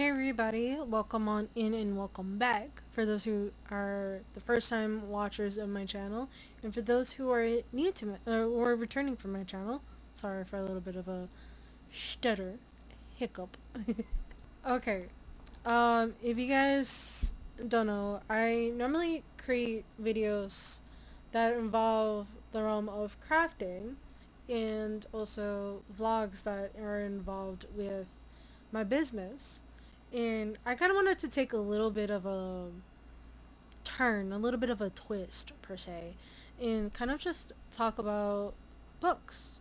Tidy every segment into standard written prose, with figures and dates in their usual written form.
Hey everybody, welcome on in and welcome back. For those who are the first time watchers of my channel, and for those who are new to or returning from my channel, sorry for a little bit of a stutter, hiccup. Okay, if you guys don't know, I normally create videos that involve the realm of crafting and also vlogs that are involved with my business. And I kind of wanted to take a little bit of a turn, a little bit of a twist, per se, and kind of just talk about books.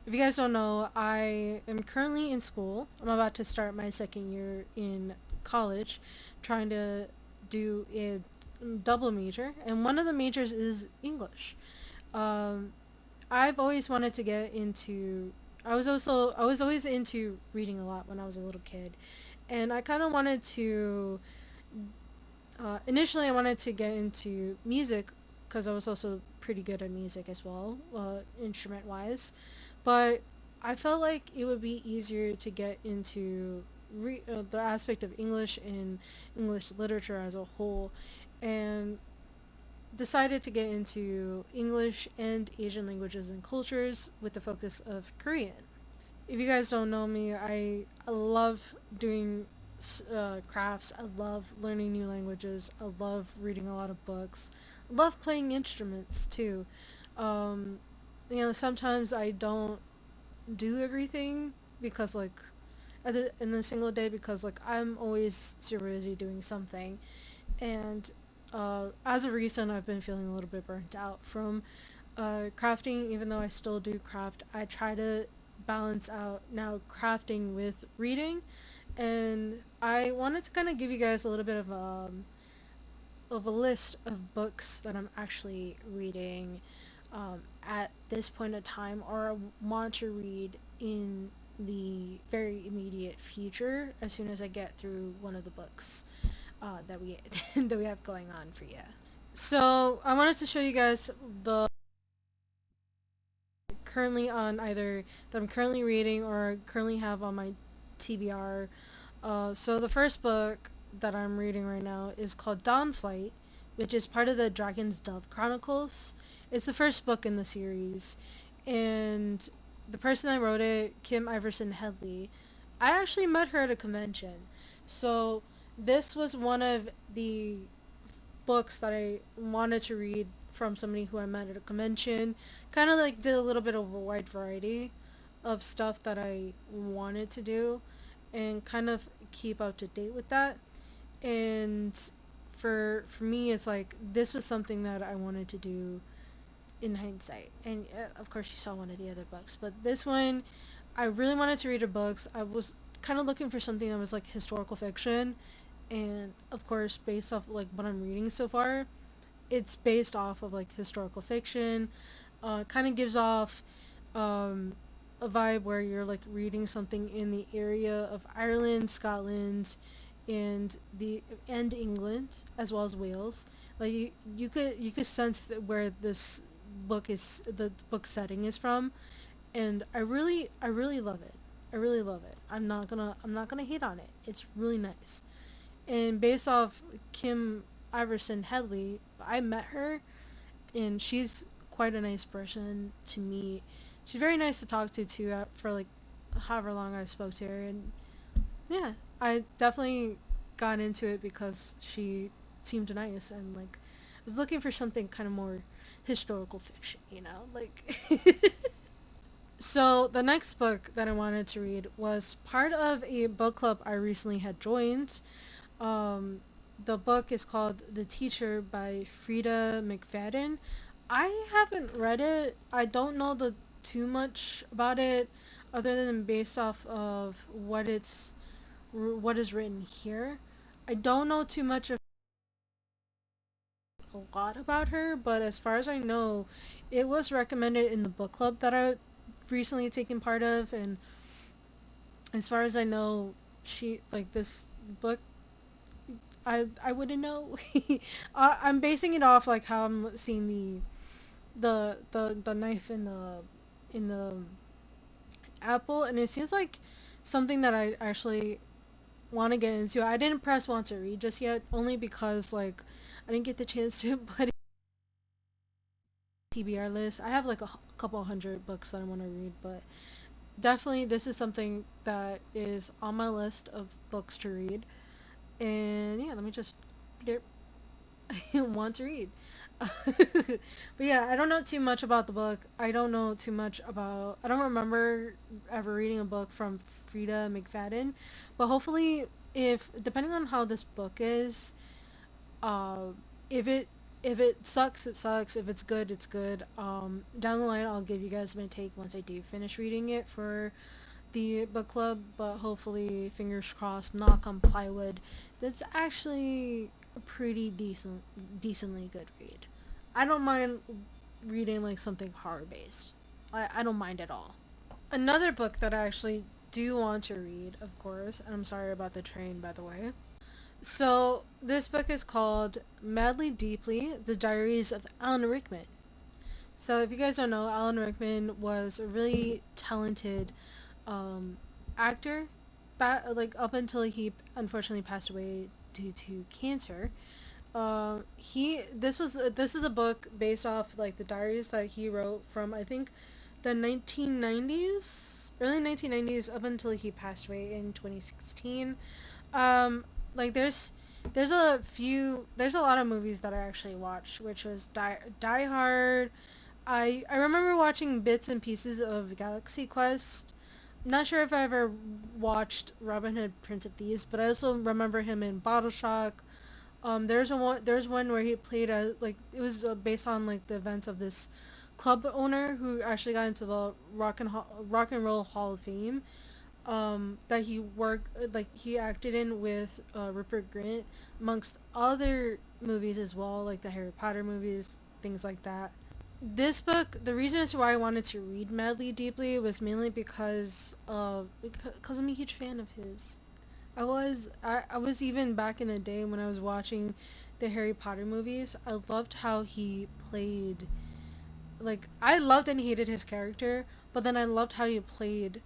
If you guys don't know, I am currently in school. I'm about to start my second year in college, trying to do a double major, and one of the majors is English. Um, I've always wanted to get into. I was always into reading a lot when I was a little kid, and I kind of wanted to. Initially, I wanted to get into music because I was also pretty good at music as well, instrument wise. But I felt like it would be easier to get into the aspect of English and English literature as a whole, and decided to get into English and Asian languages and cultures with the focus of Korean. If you guys don't know me, I love doing crafts. I love learning new languages. I love reading a lot of books. I love playing instruments too. Um, sometimes I don't do everything because like in a single day because like I'm always super busy doing something, and as of recent I've been feeling a little bit burnt out from crafting. Even though I still do craft, I try to balance out now crafting with reading, and I wanted to kind of give you guys a little bit of a list of books that I'm actually reading at this point in time, or want to read in the very immediate future as soon as I get through one of the books that we that we have going on for you. So I wanted to show you guys the currently on either that I'm currently reading or currently have on my TBR. So the first book that I'm reading right now is called Dawnflight, which is part of the Dragon's Dove Chronicles. It's the first book in the series, and the person that wrote it, Kim Iverson Headley, I actually met her at a convention. So this was one of the books that I wanted to read from somebody who I met at a convention. Kind of like did a little bit of a wide variety of stuff that I wanted to do and kind of keep up to date with that. And for me it's like this was something that I wanted to do in hindsight. And of course you saw one of the other books, but this one I really wanted to read her books. I was kind of looking for something that was like historical fiction, and of course based off like what I'm reading so far, it's based off of like historical fiction. Kind of gives off um, a vibe where you're like reading something in the area of Ireland, Scotland, and the and England as well as Wales. Like you could sense that where this the book setting is from, and I really love it. I really love it. I'm not gonna hate on it. It's really nice. And based off Kim Iverson Headley, I met her, and she's quite a nice person to meet. She's very nice to talk to too. For like however long I spoke to her, and yeah, I definitely got into it because she seemed nice, and like I was looking for something kind of more historical fiction, like. So the next book that I wanted to read was part of a book club I recently had joined. Um, the book is called The Teacher by Frida McFadden. I haven't read it. I don't know the too much about it, other than based off of what is written here. I don't know too much of a lot about her, but as far as I know, it was recommended in the book club that I recently taken part of, and as far as I know, she like this book I wouldn't know. I'm basing it off like how I'm seeing the knife in the apple, and it seems like something that I actually want to get into. I didn't press want to read just yet, only because like I didn't get the chance to put it TBR list. I have like a couple hundred books that I want to read, but definitely this is something that is on my list of books to read. And yeah, let me just want to read. But yeah, I don't know too much about the book. I don't know too much about. I don't remember ever reading a book from Frida McFadden, but hopefully, if depending on how this book is, uh, if it sucks, it sucks. If it's good, it's good. Down the line, I'll give you guys my take once I do finish reading it for the book club. But hopefully, fingers crossed, knock on plywood, that's actually a pretty decently good read. I don't mind reading like something horror based. I don't mind at all. Another book that I actually do want to read, of course, and I'm sorry about the train, by the way. So this book is called Madly Deeply: The Diaries of Alan Rickman. So if you guys don't know, Alan Rickman was a really talented um, actor, like up until he unfortunately passed away due to cancer. He this is a book based off like the diaries that he wrote from I think the 1990s, early 1990s up until he passed away in 2016. Um, like there's a lot of movies that I actually watched, which was Die Hard. I remember watching bits and pieces of Galaxy Quest. Not sure if I ever watched Robin Hood Prince of Thieves, but I also remember him in Bottle Shock. There's one where he played a like it was based on like the events of this club owner who actually got into the rock and roll Hall of Fame. That he worked like he acted in with Rupert Grint amongst other movies as well, like the Harry Potter movies, things like that. This book, the reason as to why I wanted to read Madly Deeply was mainly because I'm a huge fan of his. I was even back in the day when I was watching the Harry Potter movies. I loved how he played. Like I loved and hated his character, but then I loved how he played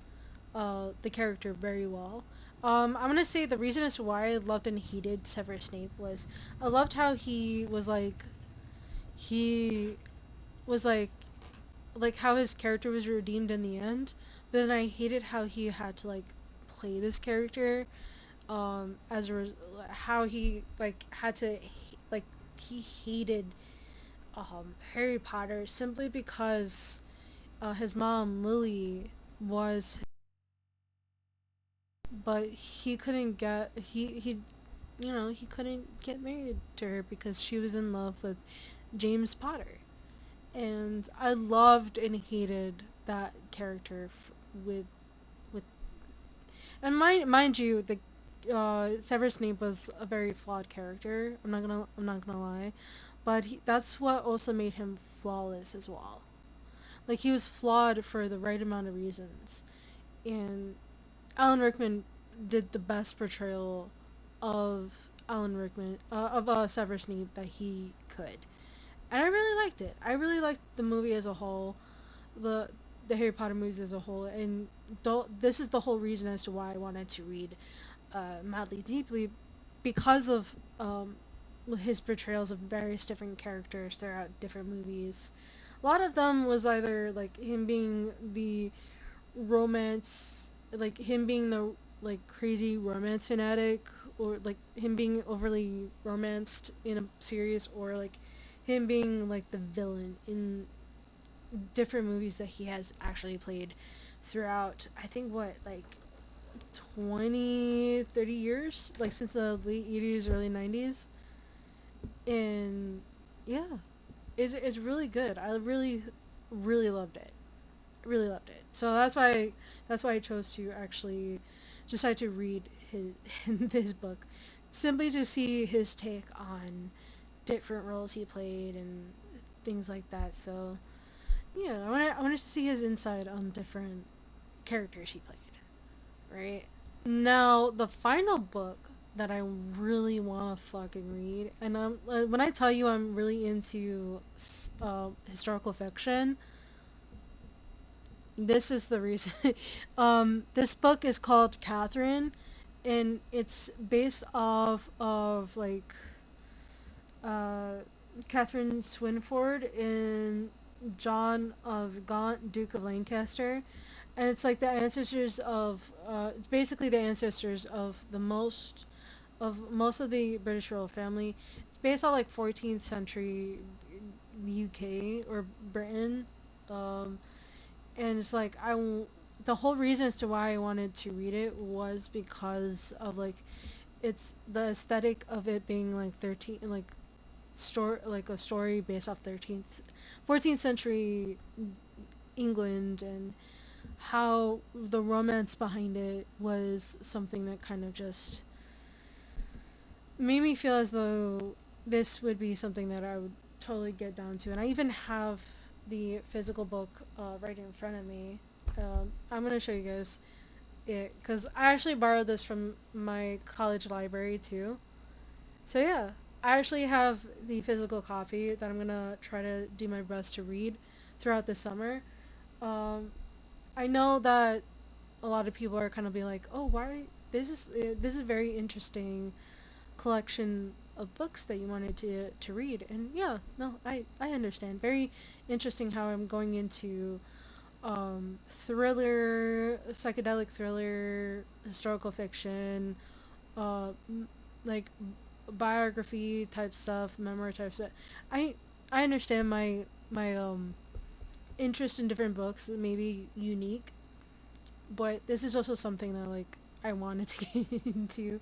the character very well. I'm gonna say the reason as to why I loved and hated Severus Snape was I loved how he was like how his character was redeemed in the end, but then I hated how he had to like play this character as how he like had to like he hated Harry Potter simply because his mom Lily was, but he couldn't get he you know he couldn't get married to her because she was in love with James Potter, and I loved and hated that character with and mind you the Severus Snape was a very flawed character. I'm not gonna lie, but that's what also made him flawless as well. Like he was flawed for the right amount of reasons, and Alan Rickman did the best portrayal of Alan Rickman of Severus Snape that he could, and I really liked it. I really liked the movie as a whole, the the Harry Potter movies as a whole, and this is the whole reason as to why I wanted to read Madly Deeply, because of his portrayals of various different characters throughout different movies. A lot of them was either like him being the romance, like him being the like crazy romance fanatic, or like him being overly romanced in a series, or like him being like the villain in different movies that he has actually played throughout. I think what like 20, 30 years, like since the late 80s, early 90s, and yeah, it's really good. I really loved it. Really loved it. So that's why I chose to actually decide to read his this book, simply to see his take on different roles he played and things like that. So yeah, I wanted to see his insight on different characters he played. Right now, the final book that I really want to fucking read, and when I tell you I'm really into historical fiction, this is the reason. This book is called Catherine, and it's based off of like uh, Catherine Swynford and John of Gaunt, Duke of Lancaster, and it's like the ancestors of it's basically the ancestors of most of the British royal family. It's based on like 14th century UK or Britain, um, and it's like the whole reason as to why I wanted to read it was because of like it's the aesthetic of it being like 13 like story like a story based off 14th century England, and how the romance behind it was something that kind of just made me feel as though this would be something that I would totally get down to. And I even have the physical book right in front of me. I'm gonna show you guys it because I actually borrowed this from my college library too. So yeah, I actually have the physical copy that I'm gonna try to do my best to read throughout the summer. Um, I know that a lot of people are kind of being like, "Oh, why this is very interesting collection of books that you wanted to read." And yeah, no, I understand. Very interesting how I'm going into thriller, psychedelic thriller, historical fiction, like biography type stuff, memoir type stuff. I I understand my interest in different books may be unique, but this is also something that like I wanted to get into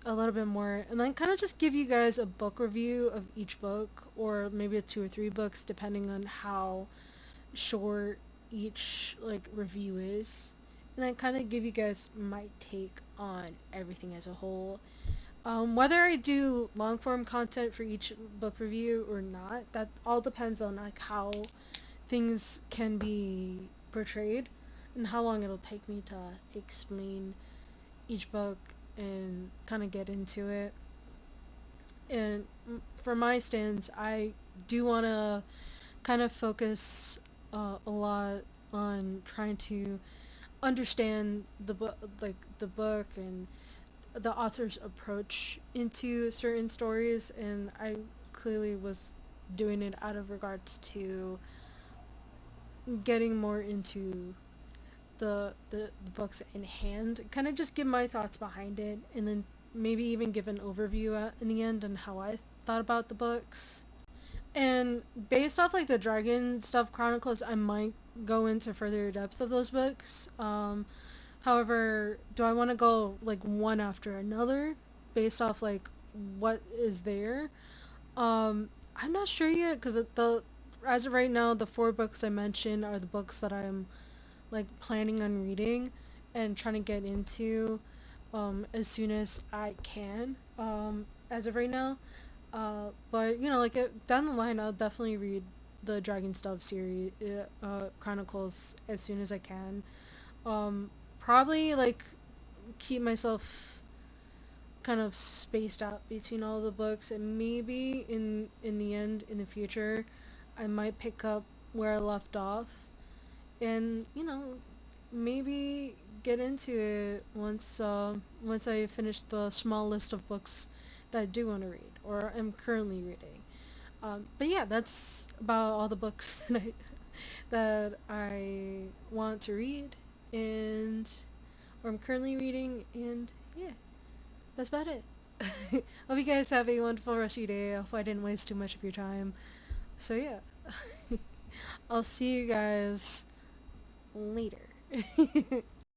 a little bit more, and then kind of just give you guys a book review of each book, or maybe a two or three books depending on how short each like review is, and then kind of give you guys my take on everything as a whole. Whether I do long form content for each book review or not, that all depends on like how things can be portrayed and how long it'll take me to explain each book and kind of get into it. And for my stance, I do want to kind of focus a lot on trying to understand the book, like the book and the author's approach into certain stories. And I clearly was doing it out of regards to getting more into the books in hand, kind of just give my thoughts behind it, and then maybe even give an overview in the end on how I thought about the books. And based off like the Dragon Stuff Chronicles, I might go into further depth of those books. However, do I want to go like one after another based off like what is there? I'm not sure yet because the as of right now, the four books I mentioned are the books that I'm like planning on reading and trying to get into as soon as I can as of right now. But you know, like down the line, I'll definitely read the Dragon Stuff series chronicles as soon as I can. Probably like keep myself kind of spaced out between all the books, and maybe in the end in the future I might pick up where I left off, and you know, maybe get into it once I finish the small list of books that I do want to read or am currently reading. But yeah, that's about all the books that I want to read and or I'm currently reading, and yeah, that's about it. Hope you guys have a wonderful rest of your day. I hope I didn't waste too much of your time. So yeah, I'll see you guys later.